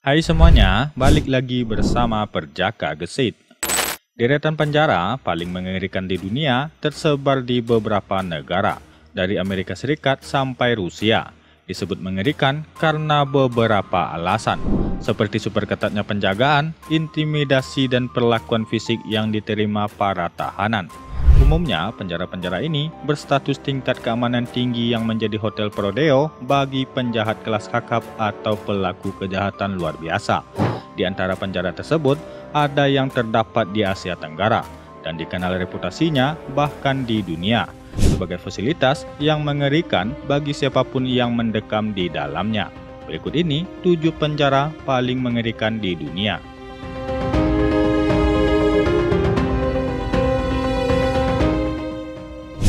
Hai semuanya, balik lagi bersama Perjaka Gesit. Deretan penjara paling mengerikan di dunia tersebar di beberapa negara, dari Amerika Serikat sampai Rusia. Disebut mengerikan karena beberapa alasan, seperti super ketatnya penjagaan, intimidasi, dan perlakuan fisik yang diterima para tahanan. Umumnya, penjara-penjara ini berstatus tingkat keamanan tinggi yang menjadi hotel prodeo bagi penjahat kelas kakap atau pelaku kejahatan luar biasa. Di antara penjara tersebut, ada yang terdapat di Asia Tenggara dan dikenal reputasinya bahkan di dunia sebagai fasilitas yang mengerikan bagi siapapun yang mendekam di dalamnya. Berikut ini 7 penjara paling mengerikan di dunia.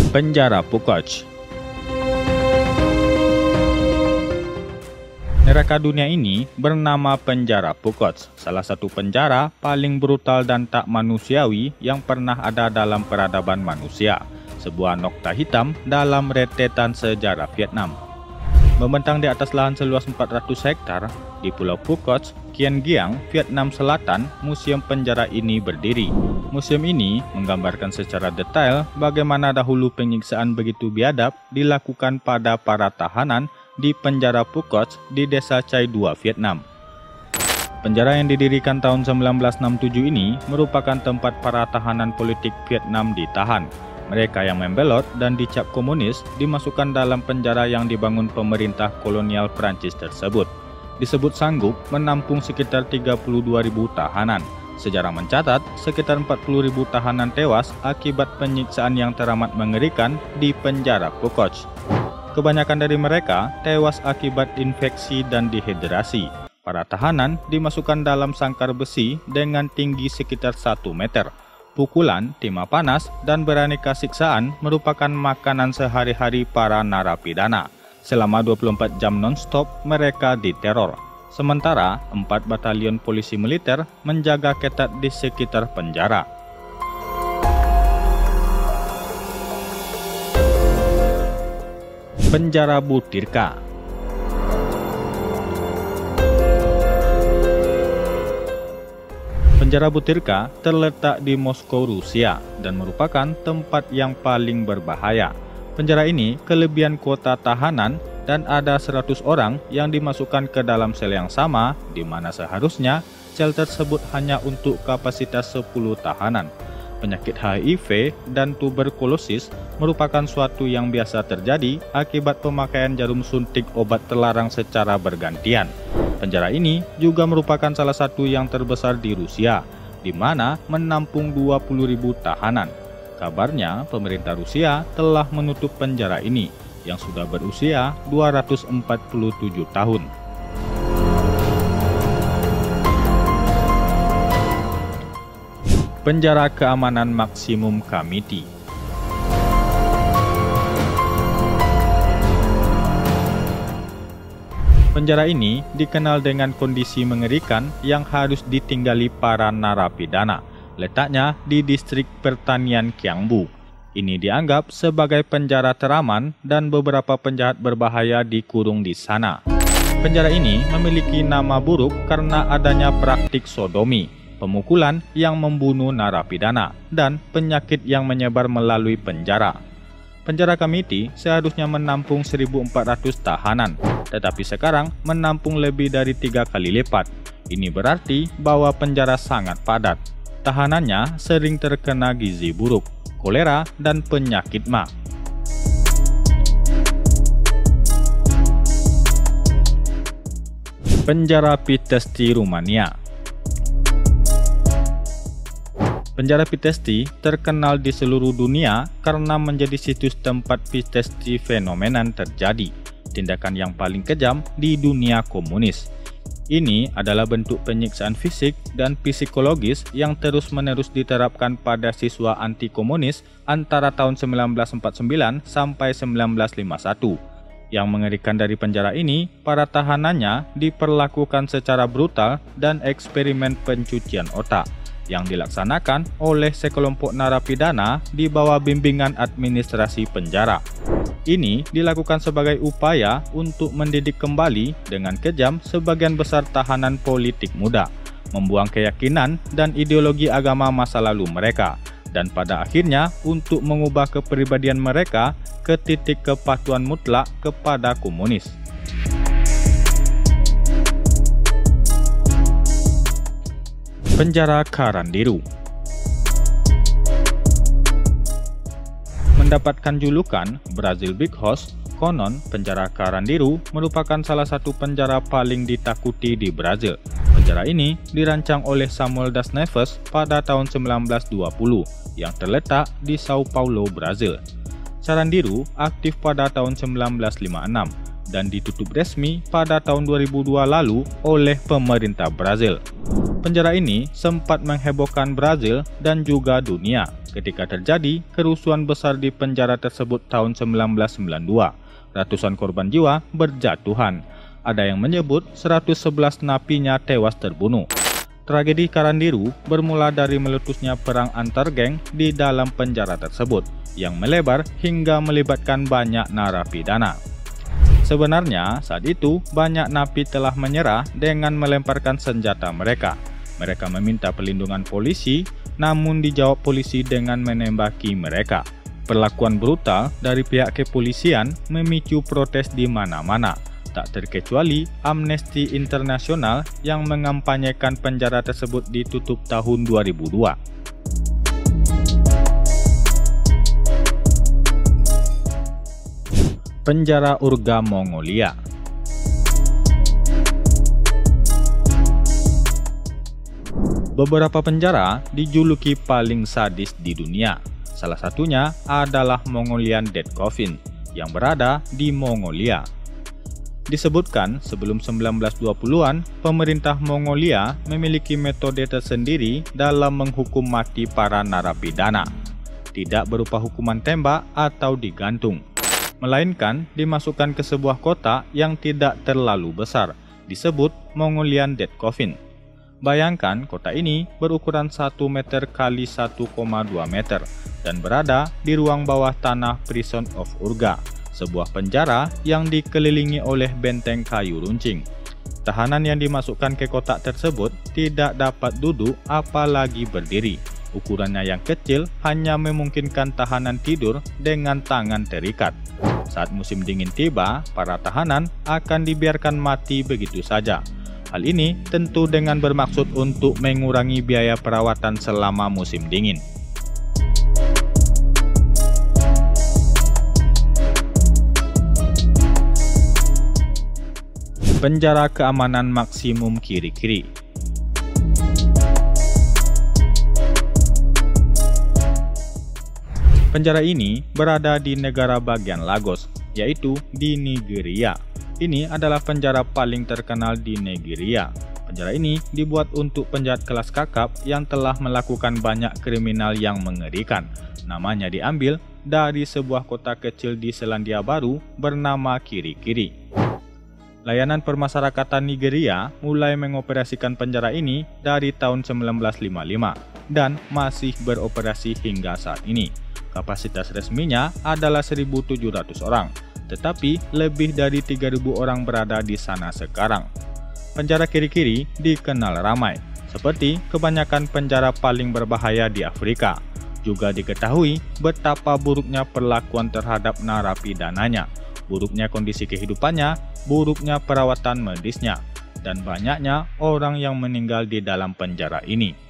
Penjara Pukoch. Neraka dunia ini bernama Penjara Pukoch, salah satu penjara paling brutal dan tak manusiawi yang pernah ada dalam peradaban manusia, sebuah nokta hitam dalam rentetan sejarah Vietnam. Membentang di atas lahan seluas 400 hektar di Pulau Pukoch, Kiên Giang, Vietnam Selatan, museum penjara ini berdiri. Museum ini menggambarkan secara detail bagaimana dahulu penyiksaan begitu biadab dilakukan pada para tahanan di penjara Pukoch di desa Chai Dua, Vietnam. Penjara yang didirikan tahun 1967 ini merupakan tempat para tahanan politik Vietnam ditahan. Mereka yang membelot dan dicap komunis dimasukkan dalam penjara yang dibangun pemerintah kolonial Prancis tersebut. Disebut sanggup menampung sekitar 32.000 tahanan. Sejarah mencatat sekitar 40.000 tahanan tewas akibat penyiksaan yang teramat mengerikan di penjara Pukoch. Kebanyakan dari mereka tewas akibat infeksi dan dehidrasi. Para tahanan dimasukkan dalam sangkar besi dengan tinggi sekitar 1 meter. Pukulan, timah panas, dan beraneka siksaan merupakan makanan sehari-hari para narapidana. Selama 24 jam non-stop mereka diteror. Sementara 4 batalion polisi militer menjaga ketat di sekitar penjara. Penjara Butyrka. Penjara Butyrka terletak di Moskow, Rusia, dan merupakan tempat yang paling berbahaya. Penjara ini kelebihan kuota tahanan dan ada 100 orang yang dimasukkan ke dalam sel yang sama, di mana seharusnya sel tersebut hanya untuk kapasitas 10 tahanan. Penyakit HIV dan tuberkulosis merupakan suatu yang biasa terjadi akibat pemakaian jarum suntik obat terlarang secara bergantian. Penjara ini juga merupakan salah satu yang terbesar di Rusia, di mana menampung 20.000 tahanan. Kabarnya, pemerintah Rusia telah menutup penjara ini, yang sudah berusia 247 tahun. Penjara Keamanan Maksimum Kamiti. Penjara ini dikenal dengan kondisi mengerikan yang harus ditinggali para narapidana. Letaknya di distrik pertanian Kiangbu. Ini dianggap sebagai penjara teraman dan beberapa penjahat berbahaya dikurung di sana. Penjara ini memiliki nama buruk karena adanya praktik sodomi, pemukulan yang membunuh narapidana, dan penyakit yang menyebar melalui penjara. Penjara Kamiti seharusnya menampung 1.400 tahanan, tetapi sekarang menampung lebih dari 3 kali lipat. Ini berarti bahwa penjara sangat padat. Tahanannya sering terkena gizi buruk, kolera, dan penyakit MA. Penjara Pitești, Rumania. Penjara Pitești terkenal di seluruh dunia karena menjadi situs tempat Pitești fenomenon terjadi, tindakan yang paling kejam di dunia komunis. Ini adalah bentuk penyiksaan fisik dan psikologis yang terus-menerus diterapkan pada siswa anti-komunis antara tahun 1949 sampai 1951. Yang mengerikan dari penjara ini, para tahanannya diperlakukan secara brutal dan eksperimen pencucian otak yang dilaksanakan oleh sekelompok narapidana di bawah bimbingan administrasi penjara. Ini dilakukan sebagai upaya untuk mendidik kembali dengan kejam sebagian besar tahanan politik muda, membuang keyakinan dan ideologi agama masa lalu mereka, dan pada akhirnya untuk mengubah kepribadian mereka ke titik kepatuhan mutlak kepada komunis. Penjara Carandiru. Mendapatkan julukan Brazil Big House, konon penjara Carandiru merupakan salah satu penjara paling ditakuti di Brazil. Penjara ini dirancang oleh Samuel das Neves pada tahun 1920 yang terletak di Sao Paulo, Brazil. Carandiru aktif pada tahun 1956 dan ditutup resmi pada tahun 2002 lalu oleh pemerintah Brazil. Penjara ini sempat menghebohkan Brazil dan juga dunia ketika terjadi kerusuhan besar di penjara tersebut tahun 1992. Ratusan korban jiwa berjatuhan. Ada yang menyebut 111 napinya tewas terbunuh. Tragedi Carandiru bermula dari meletusnya perang antar geng di dalam penjara tersebut yang melebar hingga melibatkan banyak narapidana. Sebenarnya saat itu banyak napi telah menyerah dengan melemparkan senjata mereka. Mereka meminta perlindungan polisi, namun dijawab polisi dengan menembaki mereka. Perlakuan brutal dari pihak kepolisian memicu protes di mana-mana, tak terkecuali Amnesty International yang mengampanyekan penjara tersebut ditutup tahun 2002. Penjara Urga, Mongolia. Beberapa penjara dijuluki paling sadis di dunia. Salah satunya adalah Mongolian Death Coffin yang berada di Mongolia. Disebutkan sebelum 1920-an, pemerintah Mongolia memiliki metode tersendiri dalam menghukum mati para narapidana. Tidak berupa hukuman tembak atau digantung, melainkan dimasukkan ke sebuah kotak yang tidak terlalu besar, disebut Mongolian Death Coffin. Bayangkan kotak ini berukuran 1 meter kali 1,2 meter dan berada di ruang bawah tanah Prison of Urga, sebuah penjara yang dikelilingi oleh benteng kayu runcing. Tahanan yang dimasukkan ke kotak tersebut tidak dapat duduk apalagi berdiri. Ukurannya yang kecil hanya memungkinkan tahanan tidur dengan tangan terikat. Saat musim dingin tiba, para tahanan akan dibiarkan mati begitu saja. Hal ini tentu dengan bermaksud untuk mengurangi biaya perawatan selama musim dingin. Penjara keamanan maksimum Kirikiri. Penjara ini berada di negara bagian Lagos, yaitu di Nigeria. Ini adalah penjara paling terkenal di Nigeria. Penjara ini dibuat untuk penjahat kelas kakap yang telah melakukan banyak kriminal yang mengerikan. Namanya diambil dari sebuah kota kecil di Selandia Baru bernama Kirikiri. Layanan Permasyarakatan Nigeria mulai mengoperasikan penjara ini dari tahun 1955 dan masih beroperasi hingga saat ini. Kapasitas resminya adalah 1.700 orang, tetapi lebih dari 3.000 orang berada di sana sekarang. Penjara Kirikiri dikenal ramai, seperti kebanyakan penjara paling berbahaya di Afrika. Juga diketahui betapa buruknya perlakuan terhadap narapidananya, buruknya kondisi kehidupannya, buruknya perawatan medisnya, dan banyaknya orang yang meninggal di dalam penjara ini.